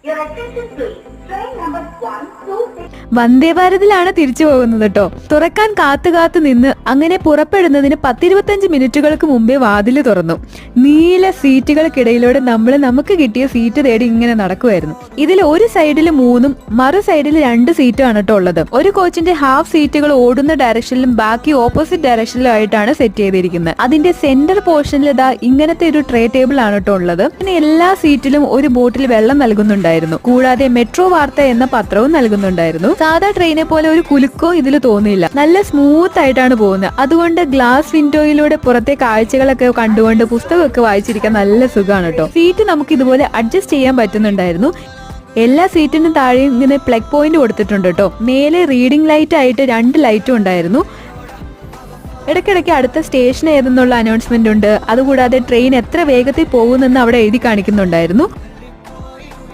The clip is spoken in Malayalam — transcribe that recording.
Your attention please. Train number 126. വന്ദേഭാരതിലാണ് തിരിച്ചു പോകുന്നത് കേട്ടോ. തുറക്കാൻ കാത്തു നിന്ന് അങ്ങനെ പുറപ്പെടുന്നതിന് 10-25 മിനിറ്റുകൾക്ക് മുമ്പേ വാതില് തുറന്നു. നീല സീറ്റുകൾക്കിടയിലൂടെ നമുക്ക് കിട്ടിയ സീറ്റ് തേടി ഇങ്ങനെ നടക്കുമായിരുന്നു. ഇതിൽ ഒരു സൈഡിൽ 3 മറു സൈഡിൽ 2 സീറ്റുമാണ് കേട്ടോ ഉള്ളത്. ഒരു കോച്ചിന്റെ ഹാഫ് സീറ്റുകൾ ഓടുന്ന ഡയറക്ഷനിലും ബാക്കി ഓപ്പോസിറ്റ് ഡയറക്ഷനിലും ആയിട്ടാണ് സെറ്റ് ചെയ്തിരിക്കുന്നത്. അതിന്റെ സെന്റർ പോർഷനിൽ ഇതാ ഇങ്ങനത്തെ ഒരു ട്രേ ടേബിൾ ആണ് കേട്ടോ ഉള്ളത്. പിന്നെ എല്ലാ സീറ്റിലും ഒരു ബോട്ടിൽ വെള്ളം നൽകുന്നുണ്ടായിരുന്നു. കൂടാതെ മെട്രോ വാർത്ത എന്ന പത്രവും നൽകുന്നുണ്ടായിരുന്നു. സാധാ ട്രെയിനെ പോലെ ഒരു കുലുക്കോ ഇതിൽ തോന്നിയില്ല. നല്ല സ്മൂത്ത് ആയിട്ടാണ് പോകുന്നത്. അതുകൊണ്ട് ഗ്ലാസ് വിൻഡോയിലൂടെ പുറത്തെ കാഴ്ചകളൊക്കെ കണ്ടുകൊണ്ട് പുസ്തകമൊക്കെ വായിച്ചിരിക്കാൻ നല്ല സുഖമാണ് കേട്ടോ. സീറ്റ് നമുക്ക് ഇതുപോലെ അഡ്ജസ്റ്റ് ചെയ്യാൻ പറ്റുന്നുണ്ടായിരുന്നു. എല്ലാ സീറ്റിനും താഴെ ഇങ്ങനെ പ്ലഗ് പോയിന്റ് കൊടുത്തിട്ടുണ്ട് കേട്ടോ. മേലെ റീഡിംഗ് ലൈറ്റ് ആയിട്ട് 2 ലൈറ്റും ഉണ്ടായിരുന്നു. ഇടയ്ക്കിടയ്ക്ക് അടുത്ത സ്റ്റേഷൻ ഏതെന്നുള്ള അനൗൺസ്മെന്റ് ഉണ്ട്. അതുകൂടാതെ ട്രെയിൻ എത്ര വേഗത്തിൽ പോകുന്നെന്ന് അവിടെ എഴുതി കാണിക്കുന്നുണ്ടായിരുന്നു.